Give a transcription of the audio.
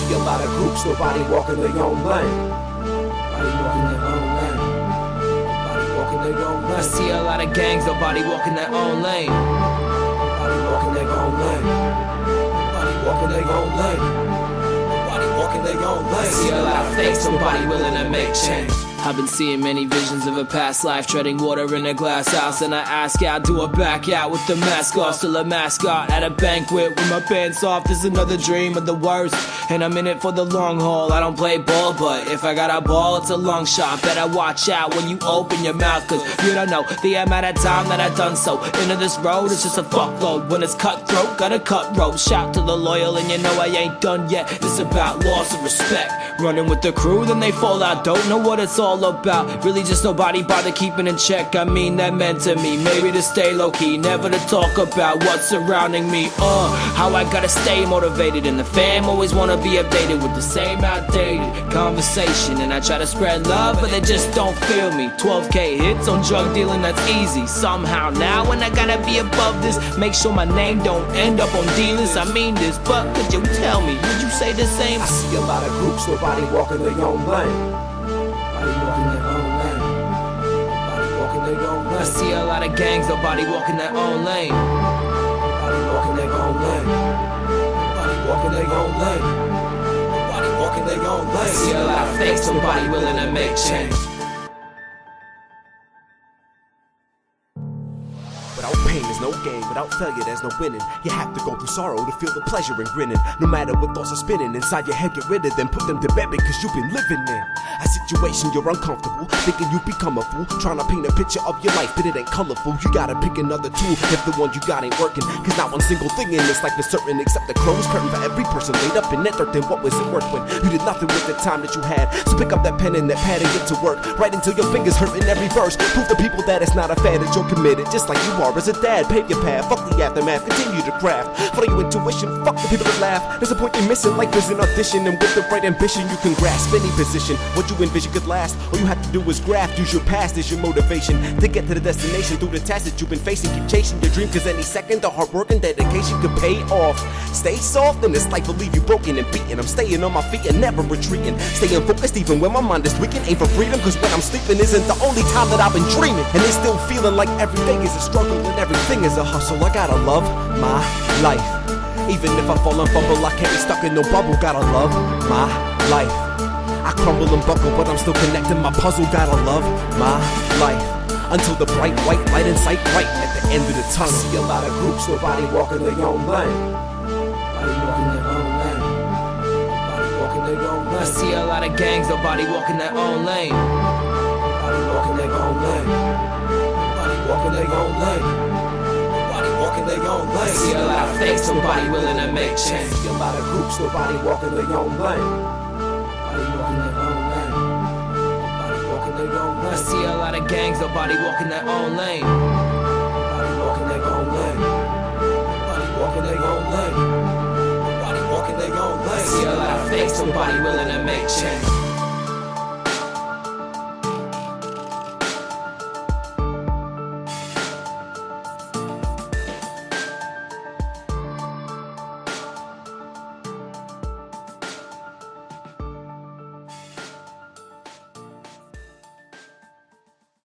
see a lot of groups, nobody walking their own lane. Nobody walking their own lane. Nobody walking their own lane. I see a lot of gangs, nobody walking their own lane. Nobody walking their own lane. Nobody walking their own lane. Nobody walking their own lane. I see a lot of fakes, nobody willing to make change. I've been seeing many visions of a past life, treading water in a glass house, and I ask how do I back out with the mask off. Still a mascot at a banquet with my pants off. There's another dream of the worst, and I'm in it for the long haul. I don't play ball, but if I got a ball, it's a long shot. Better watch out when you open your mouth, cause you don't know the amount of time that I've done so. Into this road, it's just a fuckload. When it's cutthroat, gotta cut rope. Shout to the loyal, and you know I ain't done yet. It's about loss of respect. Running with the crew, then they fall out. Don't know what it's all about. Really just nobody bother keeping in check. I mean that meant to me. Maybe to stay low-key, never to talk about what's surrounding me. How I gotta stay motivated, and the fam always wanna be updated with the same outdated conversation. And I try to spread love, but they just don't feel me. 12K hits on drug dealing, that's easy. Somehow now when I gotta be above this, make sure my name don't end up on dealers. I mean this, but could you tell me, would you say the same? I see a lot of groups, nobody walking their own lane. Nobody walking their own lane. Nobody walking their own lane. I see a lot of gangs, nobody walking their own lane. Nobody walking their own lane. Nobody walking their own lane. Nobody walking their own lane. I see a lot of fakes, nobody willing to make change. Without pain, there's no gain. Without failure, there's no winning. You have to go through sorrow to feel the pleasure in grinning. No matter what thoughts are spinning inside your head, get rid of them. Put them to bed because you've been living in a situation you're uncomfortable, thinking you become a fool, trying to paint a picture of your life, but it ain't colorful. You gotta pick another tool if the one you got ain't working. Cause not one single thing in this life is certain except the closed curtain for every person laid up in that dirt. Then what was it worth when you did nothing with the time that you had? So pick up that pen and that pad and get to work. Write until your fingers hurt in every verse. Prove to people that it's not a fad, that you're committed, just like you are as a dad. Pave your path, fuck the aftermath, continue to craft. Follow your intuition, fuck the people that laugh. There's a point you're missing, life is an audition, and with the right ambition you can grasp any position. What you envision could last, all you have to do is graft. Use your past as your motivation to get to the destination through the tasks that you've been facing. Keep chasing your dream, cause any second the hard work and dedication could pay off. Stay soft and this life will leave you broken and beaten. I'm staying on my feet and never retreating, staying focused even when my mind is weakened. Aim for freedom, cause when I'm sleeping isn't the only time that I've been dreaming. And it's still feeling like every day is a struggle and everything is a hustle. I gotta love my life. Even if I fall and fumble, I can't be stuck in no bubble. Gotta love my life. I crumble and buckle, but I'm still connecting my puzzle. Gotta love my life until the bright white light in sight, right at the end of the tunnel. I see a lot of groups, nobody walking their own lane. Nobody walking their own lane. Nobody walking their own lane. I see a lot of gangs, nobody walking their own lane. Nobody walking their own lane. Nobody walking their own lane. Nobody walking their own lane. I see a lot of fakes, nobody willing to make change. I see a lot of groups, nobody walking their own lane. Nobody walking their own lane. Nobody walking their own lane. I see a lot of gangs, nobody walking their own lane. Nobody walking their own lane. Nobody walking their own lane. Nobody walking their own lane. I see a lot of fakes, nobody willing to make change.